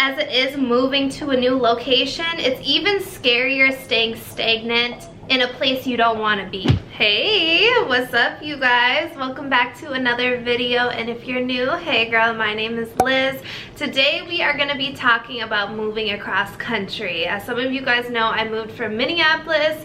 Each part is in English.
as it is moving to a new location, it's even scarier staying stagnant in a place you don't want to be. Hey, what's up you guys? Welcome back to another video, and if you're new, hey girl, my name is Liz. Today we are going to be talking about moving across country. As some of you guys know, I moved from Minneapolis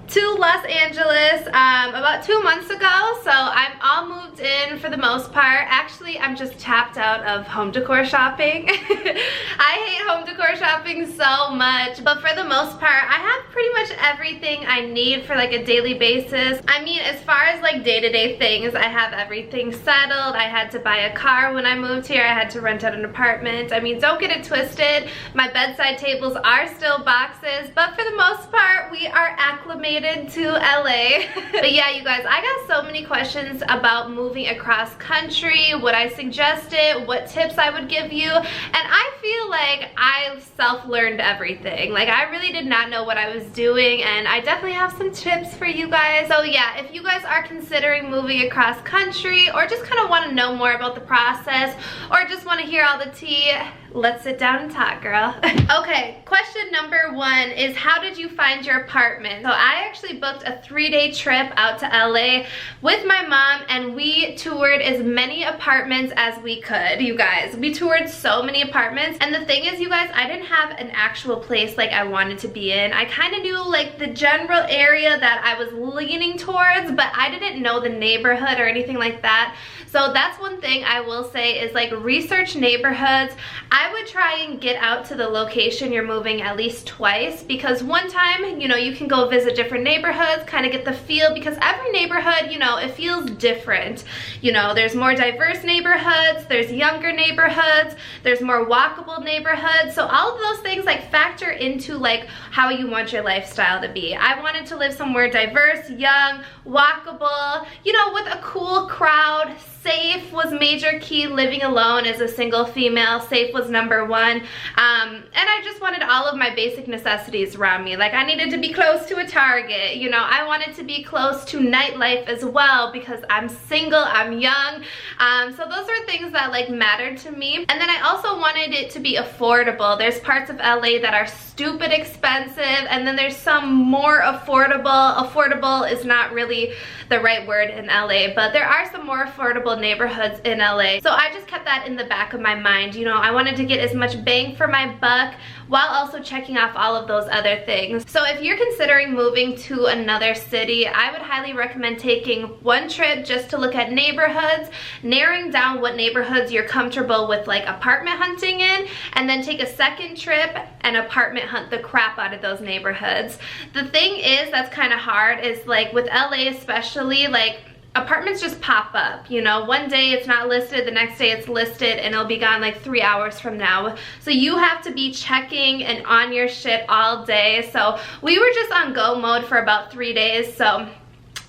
to Los Angeles about 2 months ago, so I'm all moved in for the most part. Actually, I'm just tapped out of home decor shopping. I hate home decor shopping so much, but for the most part, I have pretty much everything I need for like a daily basis. I mean, as far as like day-to-day things, I have everything settled. I had to buy a car when I moved here. I had to rent out an apartment. I mean, don't get it twisted. My bedside tables are still boxes, but for the most part, we are acclimated to LA. But yeah, you guys, I got so many questions about moving across country, what I suggested, what tips I would give you, and I feel like I self-learned everything. Like, I really did not know what I was doing, and I definitely have some tips for you guys. So yeah, if you guys are considering moving across country, or just kind of want to know more about the process, or just want to hear all the tea, let's sit down and talk, girl. Okay, question number one is, how did you find your apartment? So I actually booked a 3-day trip out to LA with my mom, and we toured as many apartments as we could, you guys. We toured so many apartments, and the thing is, you guys, I didn't have an actual place like I wanted to be in. I kind of knew like the general area that I was leaning towards, but I didn't know the neighborhood or anything like that. So that's one thing I will say is, like, research neighborhoods. I would try and get out to the location you're moving at least twice, because one time, you know, you can go visit different neighborhoods, kind of get the feel, because every neighborhood, you know, it feels different. You know, there's more diverse neighborhoods, there's younger neighborhoods, there's more walkable neighborhoods. So all of those things like factor into like how you want your lifestyle to be. I wanted to live somewhere diverse, young, walkable, you know, with a cool crowd. Safe was major key. Living alone as a single female, safe was number one. And I just wanted all of my basic necessities around me. Like, I needed to be close to a Target, you know, I wanted to be close to nightlife as well, because I'm single, I'm young. So those are things that like mattered to me. And then I also wanted it to be affordable. There's parts of LA that are stupid expensive, and then there's some more affordable. Affordable is not really the right word in LA, but there are some more affordable neighborhoods in LA. So I just kept that in the back of my mind. You know, I wanted to get as much bang for my buck while also checking off all of those other things. So if you're considering moving to another city, I would highly recommend taking one trip just to look at neighborhoods, narrowing down what neighborhoods you're comfortable with like apartment hunting in, and then take a second trip and apartment hunt the crap out of those neighborhoods. The thing is that's kind of hard is, like, with LA especially, like, apartments just pop up, you know. One day it's not listed, the next day it's listed, and it'll be gone like 3 hours from now. So you have to be checking and on your shit all day. So we were just on go mode for about 3 days. So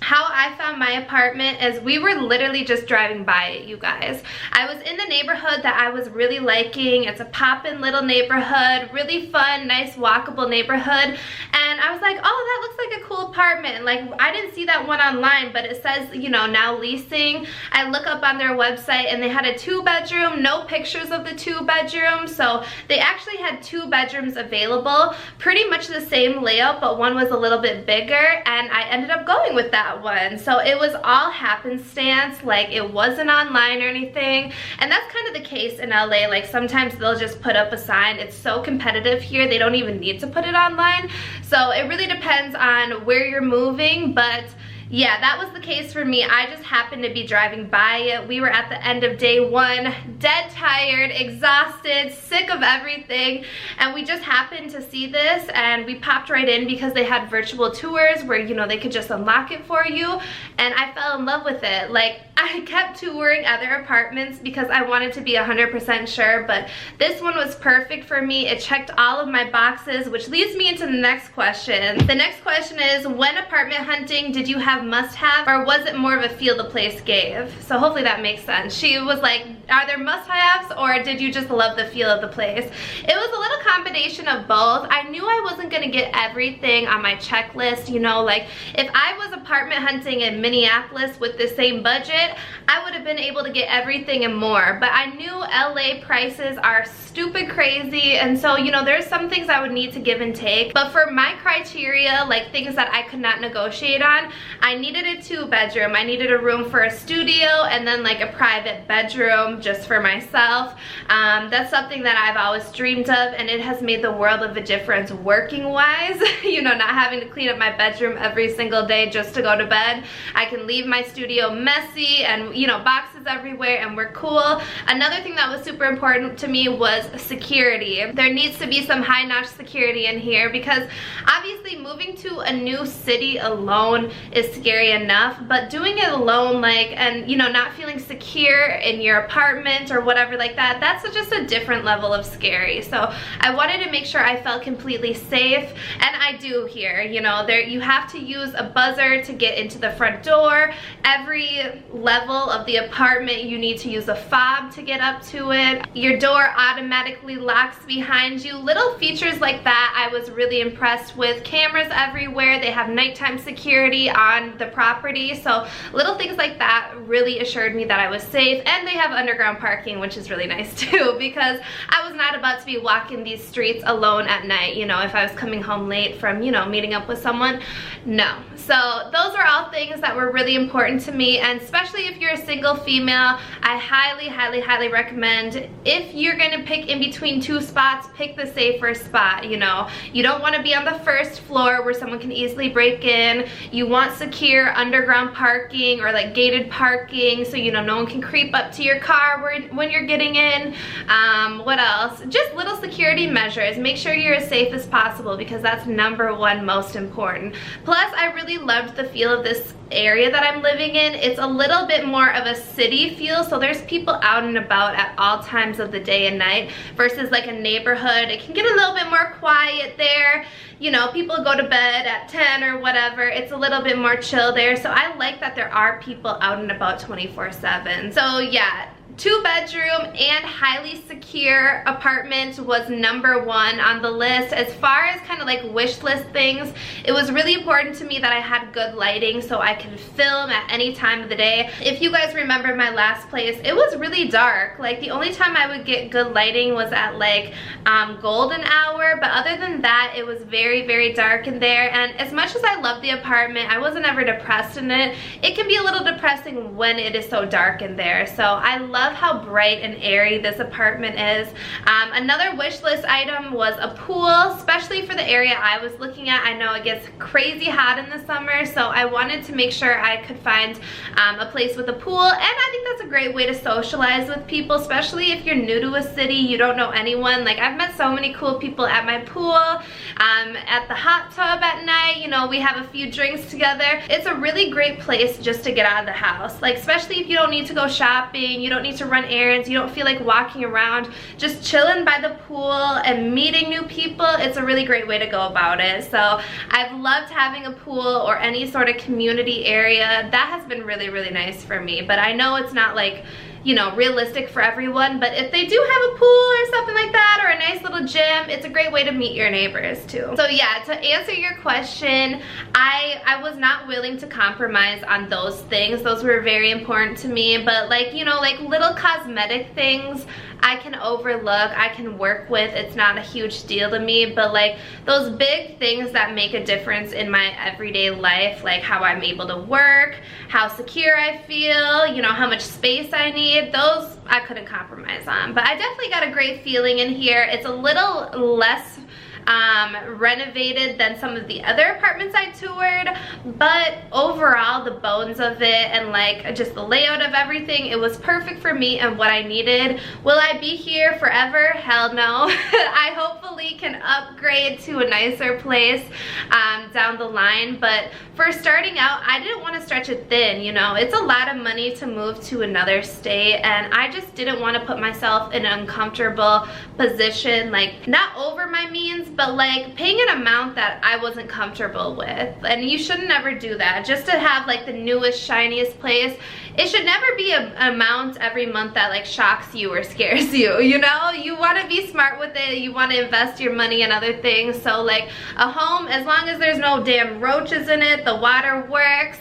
how I found my apartment is we were literally just driving by it, you guys. I was in the neighborhood that I was really liking. It's a poppin' little neighborhood, really fun, nice walkable neighborhood. And I was like, oh, that looks like a cool apartment. Like, I didn't see that one online, but it says, you know, now leasing. I look up on their website and they had a 2-bedroom, no pictures of the 2-bedroom. So they actually had 2 bedrooms available, pretty much the same layout, but one was a little bit bigger, and I ended up going with that one. So it was all happenstance, like it wasn't online or anything. And that's kind of the case in LA. Like, sometimes they'll just put up a sign. It's so competitive here, they don't even need to put it online. So it really depends on where you're moving, but yeah, that was the case for me. I just happened to be driving by it. We were at the end of day 1, dead tired, exhausted, sick of everything, and we just happened to see this, and we popped right in because they had virtual tours where, you know, they could just unlock it for you, and I fell in love with it. Like, I kept touring other apartments because I wanted to be 100% sure, but this one was perfect for me. It checked all of my boxes, which leads me into the next question. The next question is, when apartment hunting, did you have must-have, or was it more of a feel the place gave? So hopefully that makes sense. She was like, Are there must-haves, or did you just love the feel of the place? It was a little combination of both. I knew I wasn't gonna get everything on my checklist, you know, like if I was apartment hunting in Minneapolis with the same budget, I would have been able to get everything and more, but I knew LA prices are stupid crazy, and so, you know, there's some things I would need to give and take, but for my criteria, like things that I could not negotiate on, I needed a 2-bedroom. I needed a room for a studio and then like a private bedroom just for myself. That's something that I've always dreamed of, and it has made the world of a difference working wise. You know, not having to clean up my bedroom every single day just to go to bed. I can leave my studio messy and, you know, boxes everywhere, and we're cool. Another thing that was super important to me was security. There needs to be some high-notch security in here, because obviously moving to a new city alone is scary enough, but doing it alone, like, and you know, not feeling secure in your apartment or whatever like that, that's just a different level of scary. So I wanted to make sure I felt completely safe, and I do here. You know, there you have to use a buzzer to get into the front door. Every level of the apartment you need to use a fob to get up to it. Your door automatically locks behind you. Little features like that I was really impressed with. Cameras everywhere. They have nighttime security on the property, so little things like that really assured me that I was safe. And they have underground parking, which is really nice too, because I was not about to be walking these streets alone at night, you know, if I was coming home late from, you know, meeting up with someone. No. So those are all things that were really important to me, and especially if you're a single female, I highly recommend, if you're gonna pick in between 2 spots, pick the safer spot. You know, you don't want to be on the first floor where someone can easily break in. You want secure underground parking or like gated parking, so you know no one can creep up to your car when you're getting in. What else? Just little security measures. Make sure you're as safe as possible, because that's #1 most important. Plus, I really loved the feel of this area that I'm living in. It's a little bit more of a city feel, so there's people out and about at all times of the day and night, versus like a neighborhood. It can get a little bit more quiet there. You know, people go to bed at 10 or whatever. It's a little bit more chill there, so I like that there are people out and about 24/7. So yeah, 2-bedroom and highly secure apartment was #1 on the list. As far as kind of like wish list things, it was really important to me that I had good lighting so I could film at any time of the day. If you guys remember my last place, it was really dark. Like the only time I would get good lighting was at like golden hour, but other than that, it was very dark in there. And as much as I love the apartment, I wasn't ever depressed in it. It can be a little depressing when it is so dark in there. So I love how bright and airy this apartment is. Another wish list item was a pool, especially for the area I was looking at. I know it gets crazy hot in the summer, so I wanted to make sure I could find a place with a pool, and I think that's a great way to socialize with people, especially if you're new to a city, you don't know anyone. Like, I've met so many cool people at my pool, at the hot tub at night, you know, we have a few drinks together. It's a really great place just to get out of the house, like especially if you don't need to go shopping, you don't need to run errands, you don't feel like walking around, just chilling by the pool and meeting new people. It's a really great way to go about it. So I've loved having a pool or any sort of community area. That has been really nice for me, but I know it's not like, you know, realistic for everyone, but if they do have a pool or something like that, or a nice little gym, it's a great way to meet your neighbors too. So yeah, to answer your question, I was not willing to compromise on those things. Those were very important to me, but like, you know, like little cosmetic things I can overlook, I can work with. It's not a huge deal to me, but like those big things that make a difference in my everyday life, like how I'm able to work, how secure I feel, you know, how much space I need, those I couldn't compromise on. But I definitely got a great feeling in here. It's a little less renovated than some of the other apartments I toured, but overall the bones of it and like just the layout of everything, it was perfect for me and what I needed. Will I be here forever? Hell no. I hopefully can upgrade to a nicer place down the line, but for starting out, I didn't want to stretch it thin, you know. It's a lot of money to move to another state, and I just didn't want to put myself in an uncomfortable position, like not over my means, but like paying an amount that I wasn't comfortable with. And you should never do that. Just to have like the newest, shiniest place, it should never be an amount every month that like shocks you or scares you, you know? You want to be smart with it. You want to invest your money in other things. So like a home, as long as there's no damn roaches in it, the water works,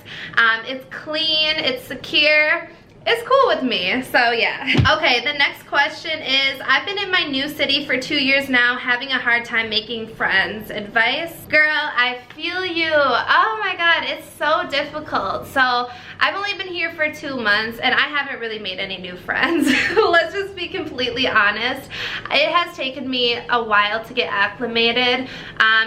it's clean, it's secure, it's cool with me. So yeah. Okay, the next question is, I've been in my new city for 2 years now, having a hard time making friends. Advice? Girl, I feel you. Oh my god, it's so difficult. So I've only been here for 2 months and I haven't really made any new friends. Let's just be completely honest. It has taken me a while to get acclimated.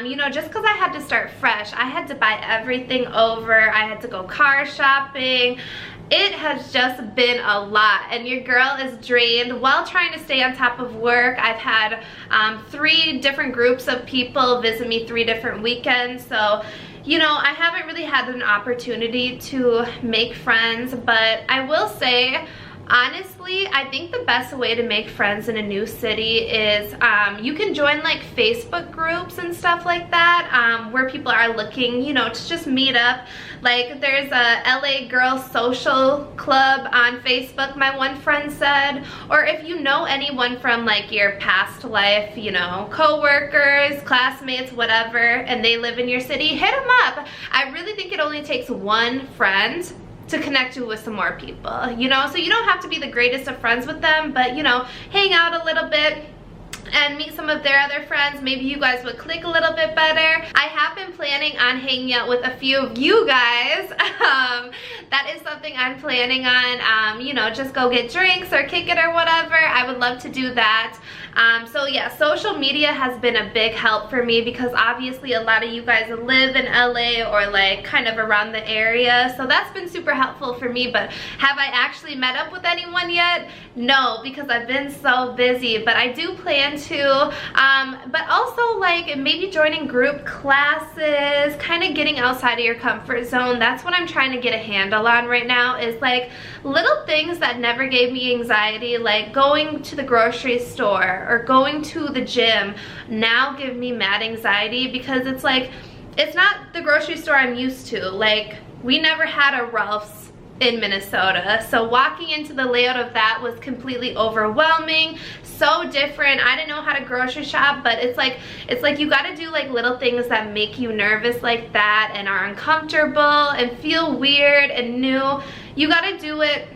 You know, just because I had to start fresh. I had to buy everything over. I had to go car shopping. It has just been a lot, and your girl is drained while trying to stay on top of work. I've had 3 different groups of people visit me 3 different weekends, so you know, I haven't really had an opportunity to make friends. But I will say, honestly, I think the best way to make friends in a new city is you can join like Facebook groups and stuff like that, where people are looking, you know, to just meet up. Like there's a LA Girls Social Club on Facebook, my one friend said. Or if you know anyone from like your past life, you know, co-workers, classmates, whatever, and they live in your city, hit them up. I really think it only takes one friend to connect you with some more people, you know? So you don't have to be the greatest of friends with them, but you know, hang out a little bit and meet some of their other friends. Maybe you guys would click a little bit better. I have been planning on hanging out with a few of you guys. That is something I'm planning on, you know, just go get drinks or kick it or whatever. I would love to do that. So yeah, social media has been a big help for me because obviously a lot of you guys live in LA or like kind of around the area. So that's been super helpful for me. But have I actually met up with anyone yet? No, because I've been so busy, but I do plan to. But also like maybe joining group classes, kind of getting outside of your comfort zone. That's what I'm trying to get a handle on right now, is like little things that never gave me anxiety, like going to the grocery store or going to the gym, now give me mad anxiety because it's like, it's not the grocery store I'm used to. Like we never had a Ralph's in Minnesota, so walking into the layout of that was completely overwhelming, so different. I didn't know how to grocery shop, but it's like you got to do like little things that make you nervous like that and are uncomfortable and feel weird and new. You got to do it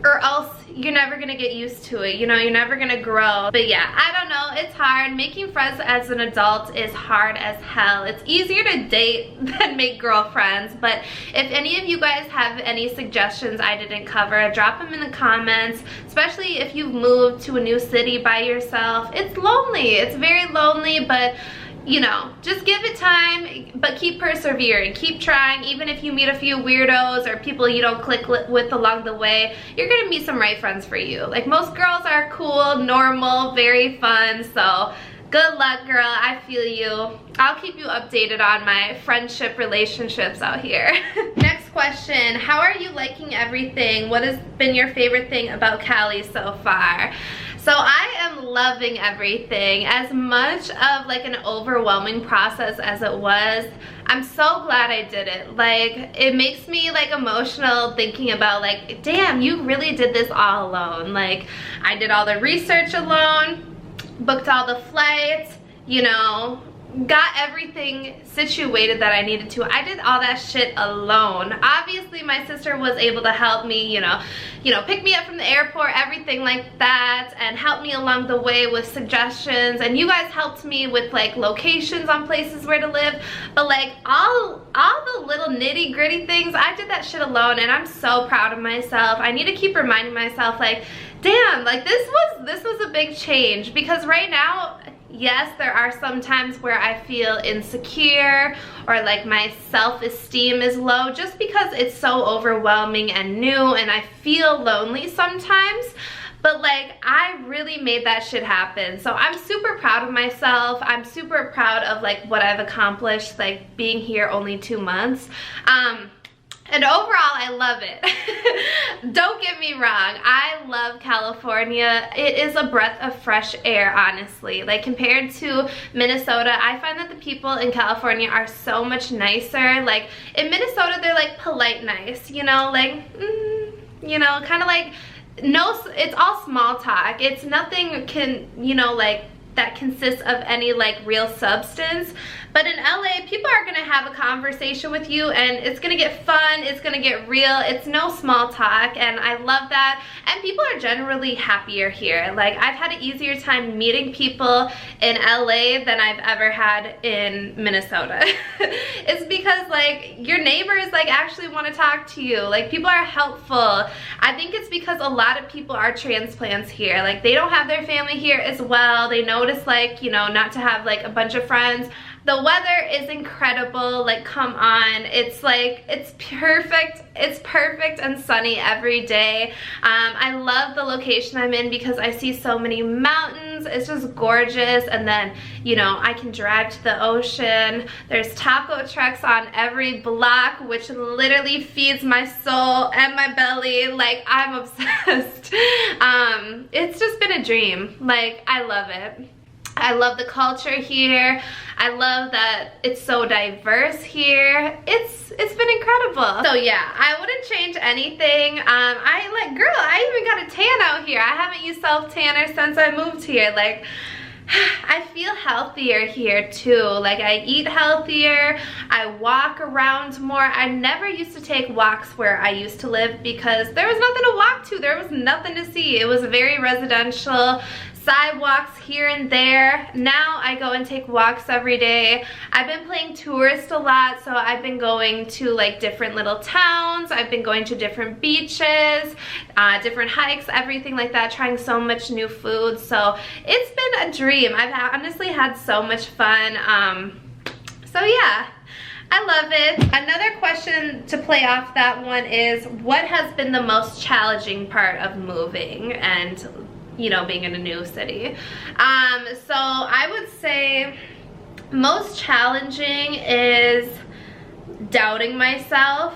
or else you're never gonna get used to it, you know, you're never gonna grow. But yeah, I don't know, it's hard. Making friends as an adult is hard as hell. It's easier to date than make girlfriends. But if any of you guys have any suggestions I didn't cover, drop them in the comments, especially if you've moved to a new city by yourself. It's lonely, it's very lonely, but you know, just give it time, but keep persevering, keep trying. Even if you meet a few weirdos or people you don't click with along the way, you're gonna meet some right friends for you. Like most girls are cool, normal, very fun, so good luck, girl. I feel you. I'll keep you updated on my friendship relationships out here. Next question, how are you liking everything? What has been your favorite thing about Cali so far? So I am loving everything. As much of like an overwhelming process as it was, I'm so glad I did it. Like it makes me like emotional thinking about like, damn, you really did this all alone. Like I did all the research alone, booked all the flights, you know, got everything situated that I needed to. I did all that shit alone. Obviously my sister was able to help me, you know, pick me up from the airport, everything like that, and help me along the way with suggestions. And you guys helped me with like locations on places where to live. But like all the little nitty gritty things, I did that shit alone, and I'm so proud of myself. I need to keep reminding myself like, damn, like this was a big change. Because right now, yes, there are some times where I feel insecure or like my self-esteem is low just because it's so overwhelming and new, and I feel lonely sometimes. But like I really made that shit happen. So I'm super proud of myself. I'm super proud of like what I've accomplished, like being here only 2 months. And overall, I love it. Don't get me wrong, I love California. It is a breath of fresh air, honestly. Like compared to Minnesota, I find that the people in California are so much nicer. Like in Minnesota, they're like polite nice, you know, like, you know, kind of like, no, it's all small talk. It's nothing you know, like, that consists of any like real substance. But in LA, people are gonna have a conversation with you and it's gonna get fun, it's gonna get real, it's no small talk, and I love that. And people are generally happier here. Like, I've had an easier time meeting people in LA than I've ever had in Minnesota. It's because like your neighbors like actually want to talk to you. Like, people are helpful. I think it's because a lot of people are transplants here. Like, they don't have their family here as well. They notice, like, you know, not to have like a bunch of friends. The weather is incredible. Like, come on, it's like, it's perfect and sunny every day. I love the location I'm in because I see so many mountains. It's just gorgeous. And then, you know, I can drive to the ocean. There's taco trucks on every block, which literally feeds my soul and my belly. Like, I'm obsessed. It's just been a dream. Like, I love it. I love the culture here. I love that it's so diverse here. It's been incredible. So yeah, I wouldn't change anything. Girl, I even got a tan out here. I haven't used self-tanner since I moved here. Like, I feel healthier here too. Like, I eat healthier, I walk around more. I never used to take walks where I used to live because there was nothing to walk to. There was nothing to see. It was very residential. Sidewalks here and there. Now I go and take walks every day. I've been playing tourist a lot, so I've been going to like different little towns. I've been going to different beaches, different hikes, everything like that, trying so much new food. So it's been a dream. I've honestly had so much fun. So yeah, I love it. Another question to play off that one is, what has been the most challenging part of moving and, you know, being in a new city? So I would say most challenging is doubting myself.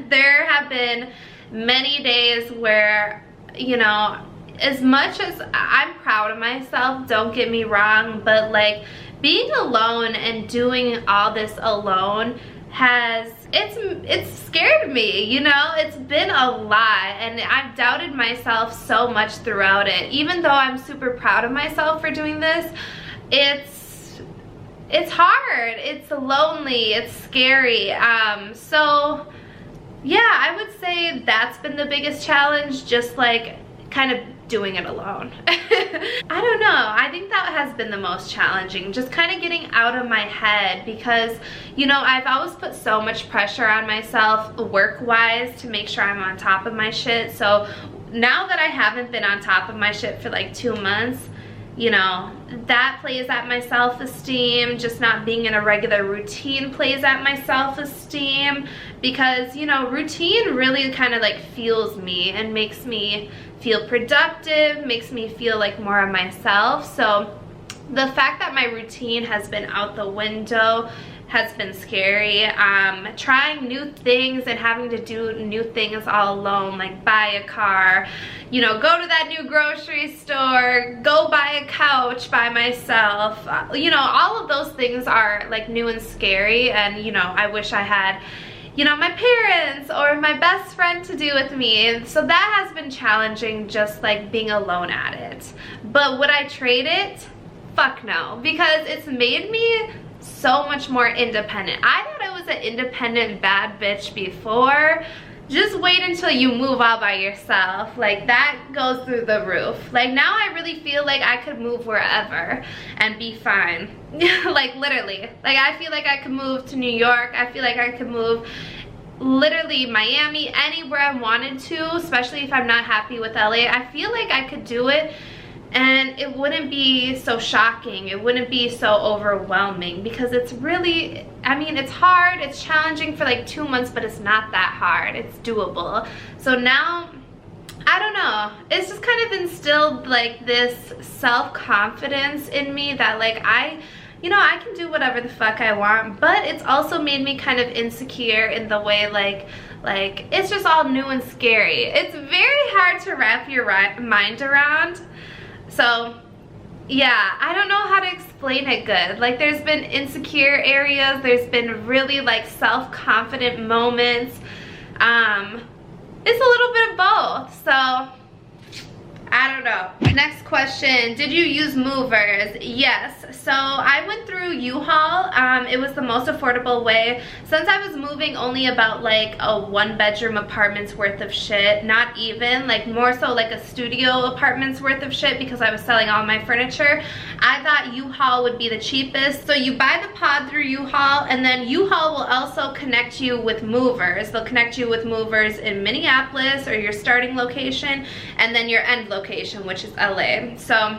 There have been many days where, you know, as much as I'm proud of myself, don't get me wrong, but like being alone and doing all this alone it's scared me, you know. It's been a lot and I've doubted myself so much throughout it. Even though I'm super proud of myself for doing this, it's hard, it's lonely, it's scary. So yeah, I would say that's been the biggest challenge, just like kind of doing it alone. I don't know, I think that has been the most challenging, just kind of getting out of my head, because, you know, I've always put so much pressure on myself work-wise to make sure I'm on top of my shit. So now that I haven't been on top of my shit for like 2 months, you know, that plays at my self-esteem. Just not being in a regular routine plays at my self-esteem, because, you know, routine really kind of like fuels me and makes me feel productive, makes me feel like more of myself. So the fact that my routine has been out the window has been scary. Trying new things and having to do new things all alone, like buy a car, you know, go to that new grocery store, go buy a couch by myself. You know, all of those things are like new and scary, and, you know, I wish I had, you know, my parents or my best friend to do with me. And so that has been challenging, just like being alone at it. But would I trade it? Fuck no, because it's made me so much more independent. I thought I was an independent bad bitch before. Just wait until you move out by yourself. Like, that goes through the roof. Like, now I really feel like I could move wherever and be fine. Like, literally. Like, I feel like I could move to New York. I feel like I could move literally Miami, anywhere I wanted to, especially if I'm not happy with LA. I feel like I could do it and it wouldn't be so shocking. It wouldn't be so overwhelming, because it's really, I mean, it's hard, it's challenging for like 2 months, but it's not that hard. It's doable. So now, I don't know, it's just kind of instilled like this self-confidence in me that like you know, I can do whatever the fuck I want, but it's also made me kind of insecure in the way like it's just all new and scary. It's very hard to wrap your mind around. So yeah, I don't know how to explain it good. Like, there's been insecure areas, there's been really like self-confident moments, it's a little bit of both. So I don't know. Next question, did you use movers? Yes. So I went through U-Haul. It was the most affordable way. Since I was moving only about like a 1-bedroom apartment's worth of shit, not even, like more so like a studio apartment's worth of shit because I was selling all my furniture, I thought U-Haul would be the cheapest. So you buy the pod through U-Haul, and then U-Haul will also connect you with movers. They'll connect you with movers in Minneapolis, or your starting location, and then your end location, which is LA. So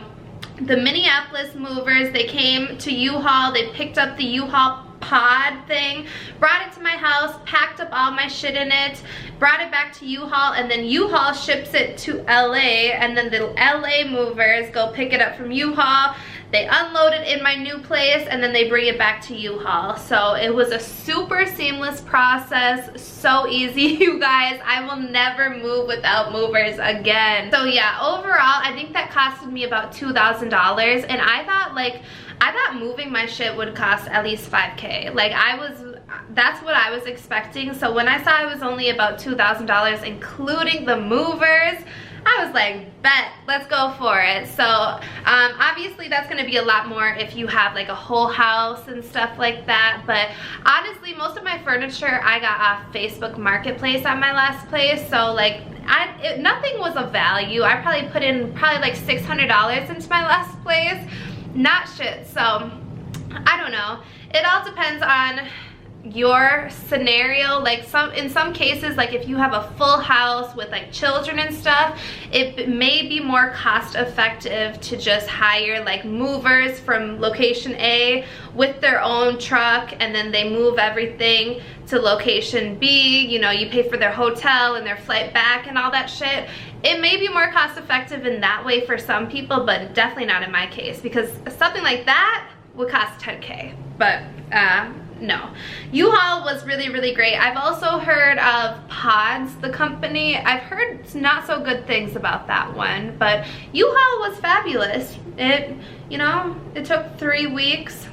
the Minneapolis movers, they came to U-Haul, they picked up the U-Haul pod thing, brought it to my house, packed up all my shit in it, brought it back to U-Haul, and then U-Haul ships it to LA, and then the LA movers go pick it up from U-Haul, they unload it in my new place, and then they bring it back to U-Haul. So it was a super seamless process, so easy, you guys. I will never move without movers again. So yeah, overall, I think that costed me about $2,000, and I thought moving my shit would cost at least $5K. Like, that's what I was expecting. So when I saw it was only about $2,000 including the movers, I was like, bet, let's go for it. So obviously that's gonna be a lot more if you have like a whole house and stuff like that. But honestly, most of my furniture I got off Facebook Marketplace at my last place. So like, nothing was of value. I probably put in like $600 into my last place. Not shit. So I don't know. It all depends on your scenario. Like in some cases, like if you have a full house with like children and stuff, it may be more cost effective to just hire like movers from location A with their own truck, and then they move everything to location B. You know, you pay for their hotel and their flight back and all that shit. It may be more cost effective in that way for some people, but definitely not in my case, because something like that would cost 10K. But no, U-Haul was really, really great. I've also heard of Pods, the company. I've heard not so good things about that one, but U-Haul was fabulous. You know, it took 3 weeks.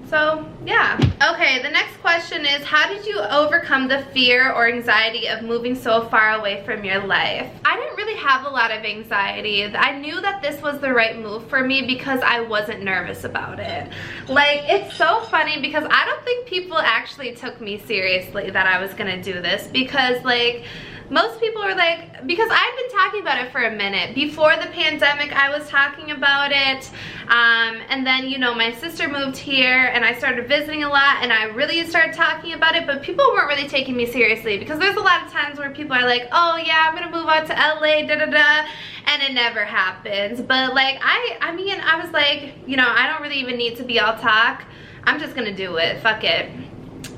So yeah. Okay, the next question is, how did you overcome the fear or anxiety of moving so far away from your life? I didn't really have a lot of anxiety. I knew that this was the right move for me because I wasn't nervous about it. Like, it's so funny because I don't think people actually took me seriously that I was gonna do this, because like, most people were like, because I'd been talking about it for a minute. Before the pandemic, I was talking about it. And then, you know, my sister moved here and I started visiting a lot, and I really started talking about it, but people weren't really taking me seriously, because there's a lot of times where people are like, oh yeah, I'm gonna move out to LA, da da da, and it never happens. But like, I mean, I was like, you know, I don't really even need to be all talk. I'm just gonna do it, fuck it.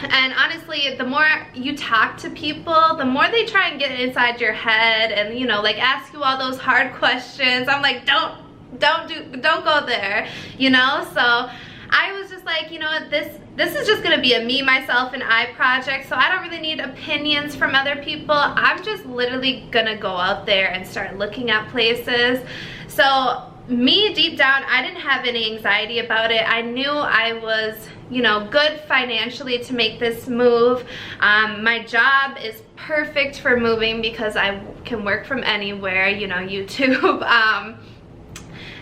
And honestly, the more you talk to people, the more they try and get inside your head and, you know, like ask you all those hard questions. I'm like, don't go there, you know? So I was just like, you know what, this is just gonna be a me, myself, and I project, so I don't really need opinions from other people. I'm just literally gonna go out there and start looking at places. So me, deep down, I didn't have any anxiety about it. I knew I was, you know, good financially to make this move. My job is perfect for moving because I can work from anywhere, you know, YouTube.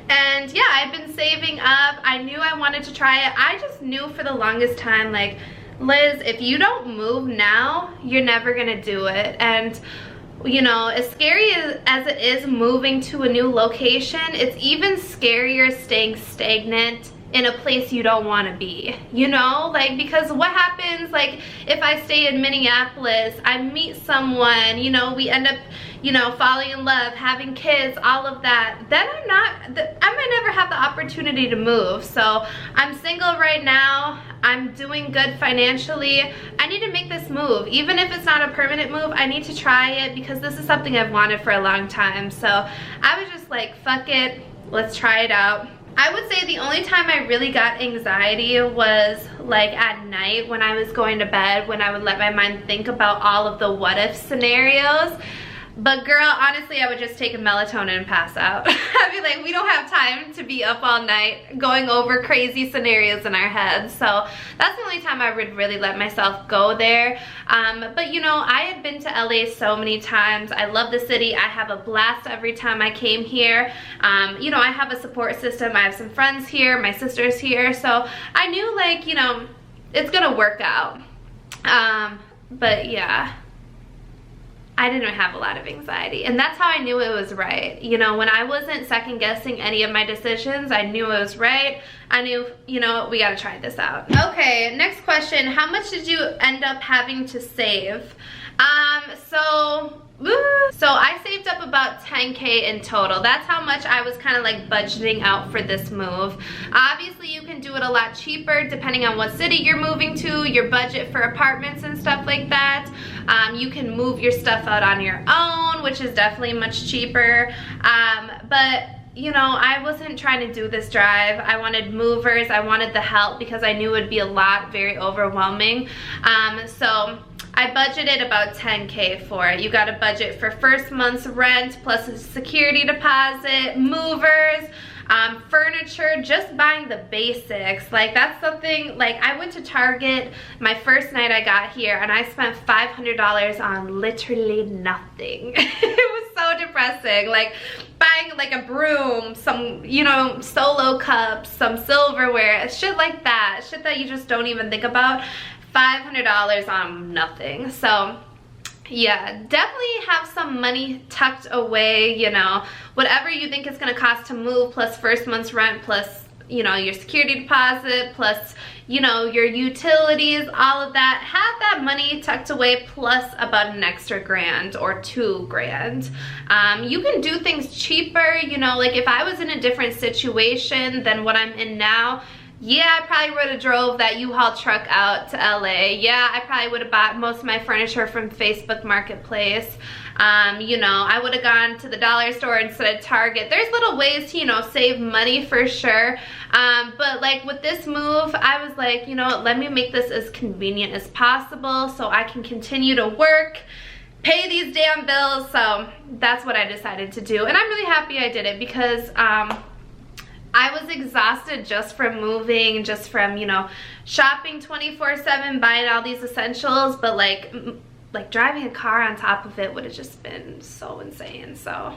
And yeah, I've been saving up. I knew I wanted to try it. I just knew for the longest time, like, Liz, if you don't move now, you're never gonna do it. And you know, as scary as it is moving to a new location, it's even scarier staying stagnant in a place you don't want to be, you know? Like, because what happens, like, if I stay in Minneapolis, I meet someone, you know, we end up, you know, falling in love, having kids, all of that, then I might never have the opportunity to move. So I'm single right now, I'm doing good financially, I need to make this move. Even if it's not a permanent move, I need to try it because this is something I've wanted for a long time. So I was just like, fuck it, let's try it out. I would say the only time I really got anxiety was like at night when I was going to bed, when I would let my mind think about all of the what if scenarios. But girl, honestly, I would just take a melatonin and pass out. I'd be like, we don't have time to be up all night going over crazy scenarios in our heads. So that's the only time I would really let myself go there. But you know, I had been to LA so many times. I love the city. I have a blast every time I came here. You know, I have a support system. I have some friends here. My sister's here. So I knew, like, you know, it's gonna work out. But yeah, I didn't have a lot of anxiety, and that's how I knew it was right. You know, when I wasn't second guessing any of my decisions, I knew it was right. I knew, you know, we gotta try this out. Okay, next question. How much did you end up having to save? So I saved up about 10K in total. That's how much I was kind of like budgeting out for this move. Obviously, you can do it a lot cheaper depending on what city you're moving to, your budget for apartments and stuff like that. You can move your stuff out on your own, which is definitely much cheaper. But you know, I wasn't trying to do this drive. I wanted movers. I wanted the help because I knew it would be a lot, very overwhelming. So I budgeted about 10K for it. You got a budget for first month's rent plus a security deposit, movers, furniture, just buying the basics. Like, that's something, like, I went to Target my first night I got here and I spent $500 on literally nothing. It was so depressing. Like, buying like a broom, some, you know, solo cups, some silverware, shit like that. Shit that you just don't even think about. $500 on nothing. So yeah, definitely have some money tucked away, you know, whatever you think it's gonna cost to move, plus first month's rent, plus, you know, your security deposit, plus, you know, your utilities, all of that. Have that money tucked away, plus about an extra grand or $2,000. You can do things cheaper, you know, like if I was in a different situation than what I'm in now, yeah, I probably would have drove that U-Haul truck out to LA. Yeah, I probably would have bought most of my furniture from Facebook Marketplace. You know, I would have gone to the dollar store instead of Target. There's little ways to, you know, save money for sure. But like with this move, I was like, you know, let me make this as convenient as possible so I can continue to work, pay these damn bills. So that's what I decided to do. And I'm really happy I did it because I was exhausted just from moving, just from, you know, shopping 24/7, buying all these essentials, but like driving a car on top of it would have just been so insane. So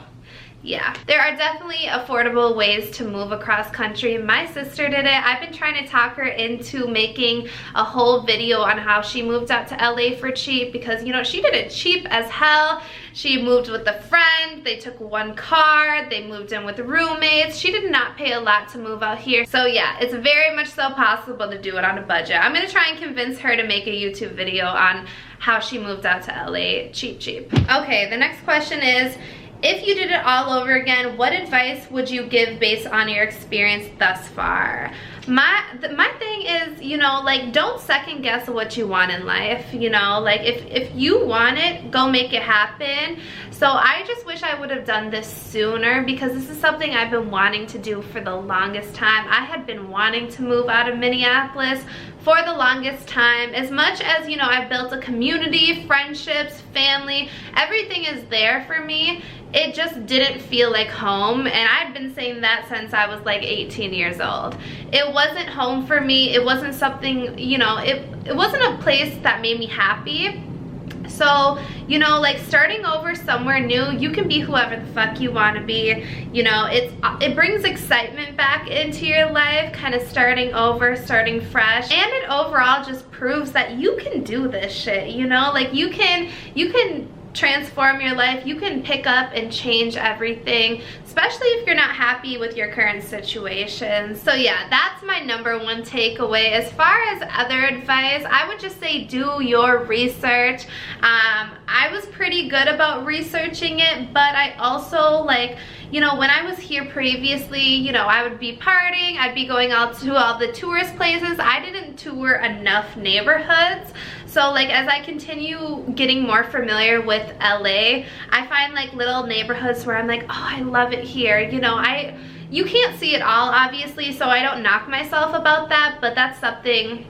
yeah, there are definitely affordable ways to move across country. My sister did it. I've been trying to talk her into making a whole video on how she moved out to LA for cheap because, you know, she did it cheap as hell. She moved with a friend, they took one car, they moved in with roommates. She did not pay a lot to move out here. So yeah, it's very much so possible to do it on a budget. I'm gonna try and convince her to make a YouTube video on how she moved out to LA cheap. Okay, the next question is, if you did it all over again, what advice would you give based on your experience thus far? My thing is, you know, like, don't second guess what you want in life, you know, like if you want it, go make it happen. So I just wish I would have done this sooner because this is something I've been wanting to do for the longest time. I had been wanting to move out of Minneapolis for the longest time. As much as, you know, I've built a community, friendships, family, everything is there for me. It just didn't feel like home, and I'd been saying that since I was like 18 years old. It wasn't home for me. It wasn't something, you know, it wasn't a place that made me happy. So, you know, like, starting over somewhere new, you can be whoever the fuck you want to be. You know, it brings excitement back into your life, kind of starting over, starting fresh. And it overall just proves that you can do this shit, you know? Like, you can transform your life. You can pick up and change everything, especially if you're not happy with your current situation. So yeah, that's my #1 takeaway. As far as other advice, I would just say do your research. I was pretty good about researching it, but I also, like, you know, when I was here previously, you know, I would be partying, I'd be going out to all the tourist places. I didn't tour enough neighborhoods. So like, as I continue getting more familiar with LA, I find like little neighborhoods where I'm like, oh, I love it here. You know, you can't see it all, obviously, so I don't knock myself about that, but that's something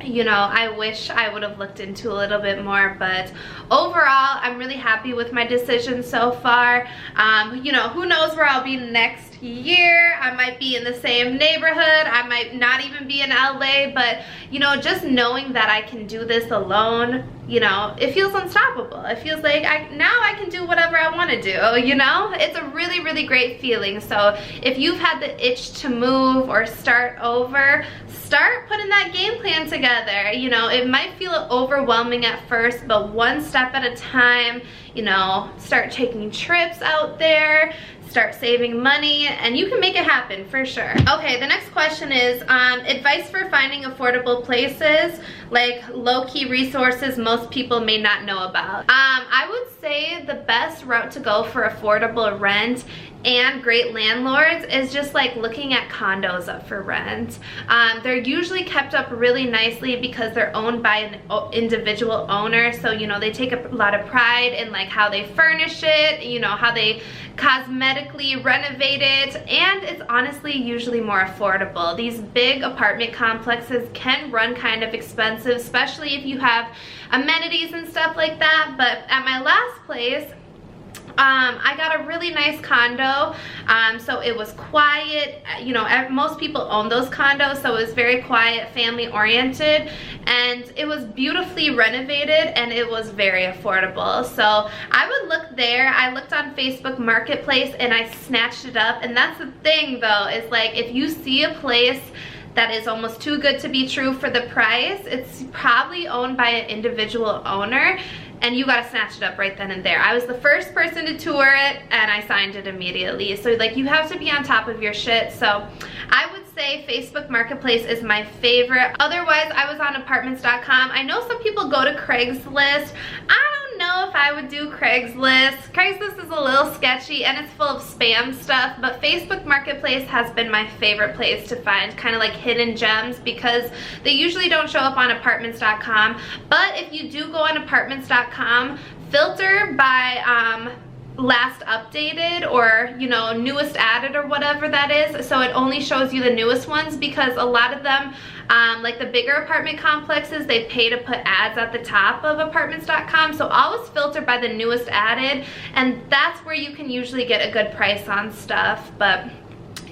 you know, I wish I would have looked into a little bit more, but overall I'm really happy with my decision so far. You know, who knows where I'll be next year. I might be in the same neighborhood, I might not even be in LA, but you know, just knowing that I can do this alone, you know, it feels unstoppable. It feels like now I can do whatever I want to do, you know? It's a really, really great feeling. So if you've had the itch to move or start over, start putting that game plan together. You know, it might feel overwhelming at first, but one step at a time, you know, start taking trips out there, start saving money, and you can make it happen for sure. Okay, the next question is advice for finding affordable places, like low-key resources most people may not know about. I would say the best route to go for affordable rent and great landlords is just like looking at condos up for rent. They're usually kept up really nicely because they're owned by an individual owner, so you know, they take a lot of pride in like how they furnish it, you know, how they cosmetically renovate it, and it's honestly usually more affordable. These big apartment complexes can run kind of expensive, especially if you have amenities and stuff like that, but at my last place, I got a really nice condo, so it was quiet. You know, most people own those condos, so it was very quiet, family oriented, and it was beautifully renovated, and it was very affordable. So I would look there. I looked on Facebook Marketplace and I snatched it up, and that's the thing though, is like if you see a place that is almost too good to be true for the price, it's probably owned by an individual owner, and you gotta snatch it up right then and there. I was the first person to tour it and I signed it immediately. So like, you have to be on top of your shit. So I would say Facebook Marketplace is my favorite. Otherwise, I was on apartments.com. I know some people go to Craigslist. I don't know if I would do Craigslist. Craigslist is a little sketchy and it's full of spam stuff, but Facebook Marketplace has been my favorite place to find kind of like hidden gems because they usually don't show up on apartments.com. But if you do go on apartments.com, filter by last updated, or you know, newest added, or whatever that is, so it only shows you the newest ones, because a lot of them, like the bigger apartment complexes, they pay to put ads at the top of apartments.com, so always filter by the newest added, and that's where you can usually get a good price on stuff. But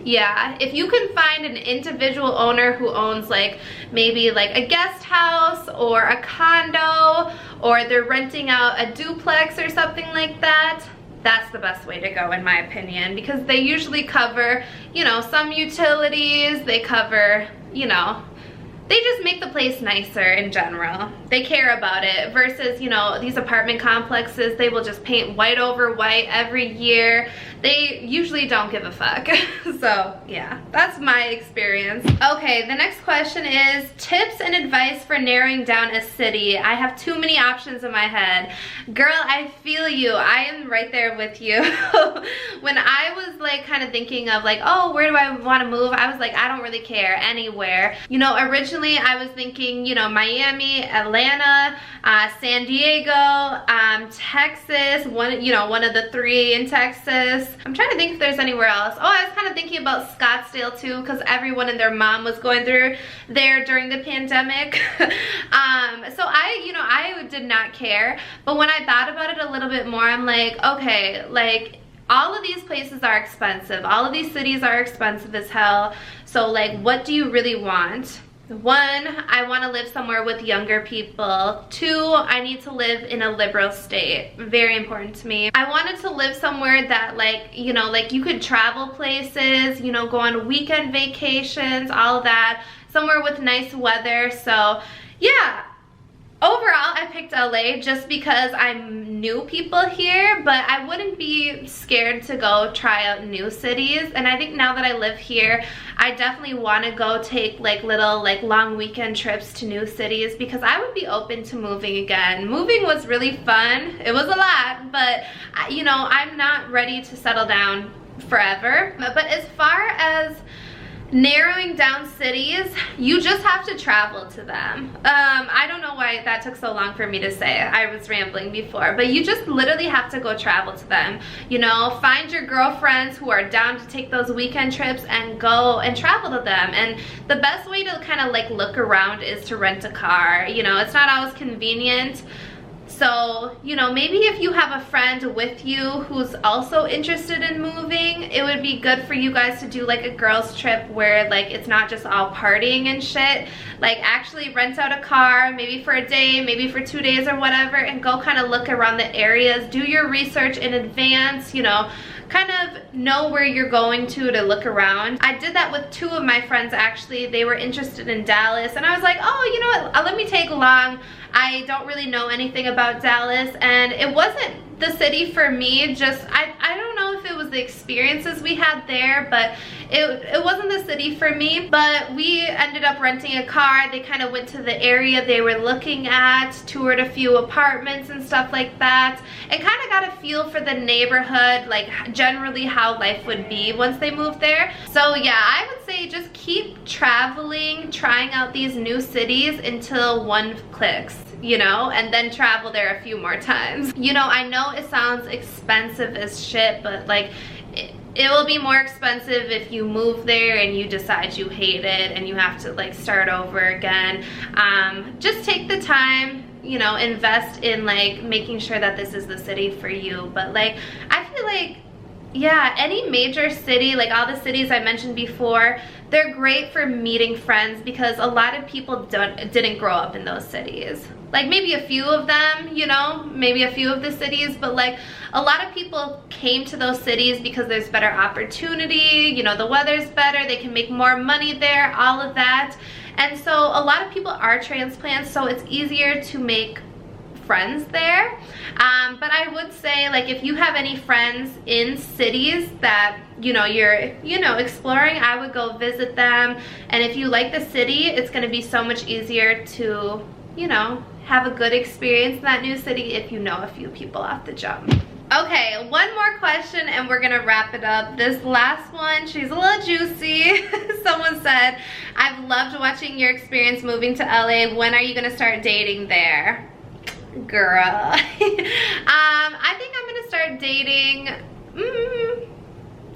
yeah, if you can find an individual owner who owns like maybe like a guest house or a condo, or they're renting out a duplex or something like that, that's the best way to go in my opinion, because they usually cover, you know, some utilities, they cover, you know, they just make the place nicer in general. They care about it versus, you know, these apartment complexes, they will just paint white over white every year. They usually don't give a fuck. So yeah, that's my experience. Okay, the next question is tips and advice for narrowing down a city. I have too many options in my head. Girl, I feel you. I am right there with you. When I was like kind of thinking of like, oh, where do I want to move? I was like, I don't really care, anywhere. You know, originally I was thinking, you know, Miami, Atlanta, San Diego, Texas, one of the three in Texas. I'm trying to think if there's anywhere else. Oh, I was kind of thinking about Scottsdale too, because everyone and their mom was going through there during the pandemic. So I did not care. But when I thought about it a little bit more, I'm like, okay, like all of these places are expensive. All of these cities are expensive as hell. So like, what do you really want? One, I want to live somewhere with younger people. Two, I need to live in a liberal state. Very important to me. I wanted to live somewhere that like, you know, like you could travel places, you know, go on weekend vacations, all of that. Somewhere with nice weather. So yeah. Overall, I picked LA just because I knew people here, but I wouldn't be scared to go try out new cities. And I think now that I live here, I definitely want to go take like little like long weekend trips to new cities, because I would be open to moving again. Moving was really fun. It was a lot, but you know, I'm not ready to settle down forever. But as far as narrowing down cities, you just have to travel to them. I don't know why that took so long for me to say. I was rambling before, but you just literally have to go travel to them. You know, find your girlfriends who are down to take those weekend trips and go and travel to them. And the best way to kind of like look around is to rent a car. You know, it's not always convenient. So, you know, maybe if you have a friend with you who's also interested in moving, it would be good for you guys to do like a girls trip where like it's not just all partying and shit. Like actually rent out a car, maybe for a day, maybe for 2 days or whatever, and go kind of look around the areas, do your research in advance, you know, kind of know where you're going to look around. I did that with 2 of my friends actually. They were interested in Dallas and I was like, oh, you know what, let me tag along. I don't really know anything about Dallas and it wasn't the city for me. Just I don't know if it was the experiences we had there, but it wasn't the city for me. But we ended up renting a car. They kind of went to the area they were looking at, toured a few apartments and stuff like that, and kind of got a feel for the neighborhood, like generally how life would be once they moved there. So yeah, I would say just keep traveling, trying out these new cities until one clicks, you know, and then travel there a few more times. You know, I know it sounds expensive as shit, but like it will be more expensive if you move there and you decide you hate it and you have to like start over again. Just take the time, you know, invest in like making sure that this is the city for you. But like I feel like, yeah, any major city, like all the cities I mentioned before, they're great for meeting friends because a lot of people didn't grow up in those cities. Like maybe a few of them, you know, maybe a few of the cities, but like a lot of people came to those cities because there's better opportunity, you know, the weather's better, they can make more money there, all of that. And so a lot of people are transplants, so it's easier to make friends there. But I would say, like, if you have any friends in cities that, you know, you're, you know, exploring, I would go visit them. And if you like the city, it's going to be so much easier to, you know, have a good experience in that new city if you know a few people off the jump. Okay, one more question and we're gonna wrap it up. This last one, she's a little juicy. Someone said, I've loved watching your experience moving to LA. When are you gonna start dating there? Girl. I think I'm gonna start dating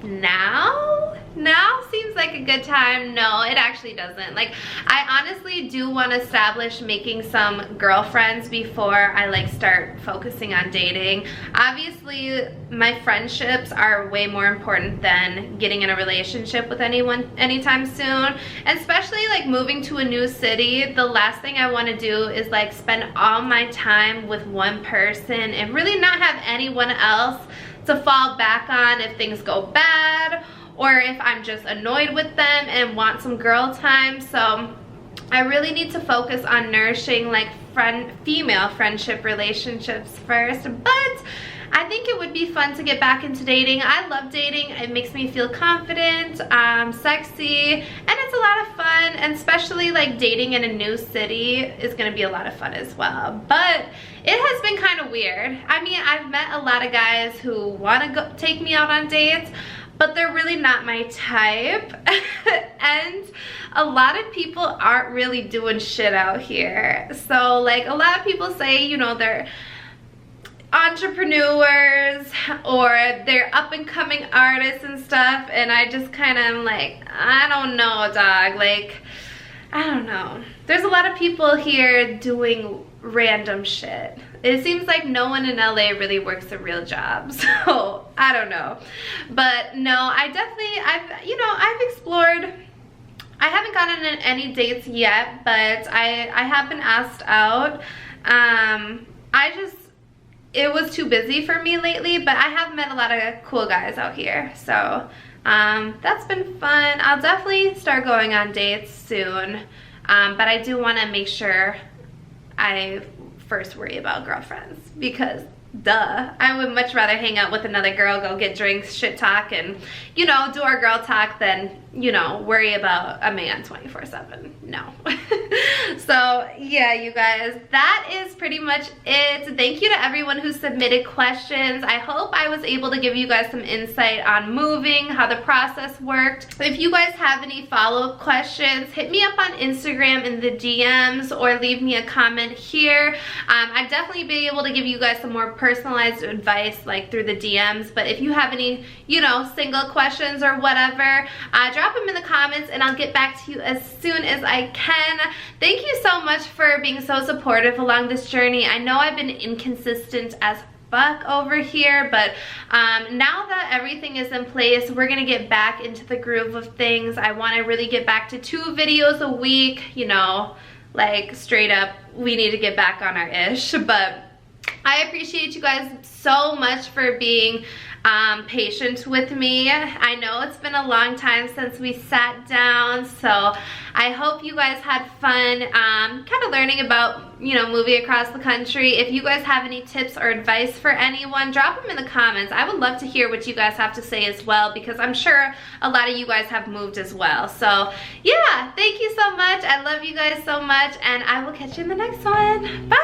now seems like a good time. No, it actually doesn't. Like, I honestly do want to establish making some girlfriends before I like start focusing on dating. Obviously my friendships are way more important than getting in a relationship with anyone anytime soon, and especially like moving to a new city. The last thing I want to do is like spend all my time with one person and really not have anyone else to fall back on if things go bad, or if I'm just annoyed with them and want some girl time. So I really need to focus on nourishing like female friendship relationships first. But I think it would be fun to get back into dating. I love dating. It makes me feel confident, sexy, and it's a lot of fun. And especially like dating in a new city is gonna be a lot of fun as well. But it has been kind of weird. I mean, I've met a lot of guys who want to take me out on dates, but they're really not my type. And a lot of people aren't really doing shit out here. So like a lot of people say, you know, they're entrepreneurs or they're up and coming artists and stuff, and I just kind of am like, I don't know, dog. Like, I don't know. There's a lot of people here doing random shit. It seems like no one in LA really works a real job, so I don't know. But no, I've explored. I haven't gotten on any dates yet, but I have been asked out. It was too busy for me lately, but I have met a lot of cool guys out here, so that's been fun. I'll definitely start going on dates soon, but I do want to make sure I first worry about girlfriends, because duh, I would much rather hang out with another girl, go get drinks, shit talk, and, you know, do our girl talk than you know, worry about a man 24/7. No. So yeah, you guys, that is pretty much it. Thank you to everyone who submitted questions. I hope I was able to give you guys some insight on moving, how the process worked. If you guys have any follow-up questions, hit me up on Instagram in the DMs or leave me a comment here. I'd definitely be able to give you guys some more personalized advice like through the DMs, but if you have any, you know, single questions or whatever, drop them in the comments and I'll get back to you as soon as I can. Thank you so much for being so supportive along this journey. I know I've been inconsistent as fuck over here, but now that everything is in place, we're gonna get back into the groove of things. I want to really get back to 2 videos a week, you know, like straight up, we need to get back on our ish. But I appreciate you guys so much for being patient with me. I know it's been a long time since we sat down, so I hope you guys had fun kind of learning about, you know, moving across the country. If you guys have any tips or advice for anyone, drop them in the comments. I would love to hear what you guys have to say as well, because I'm sure a lot of you guys have moved as well. So yeah, thank you so much. I love you guys so much, and I will catch you in the next one. Bye.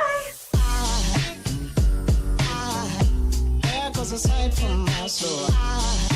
Aside from my soul.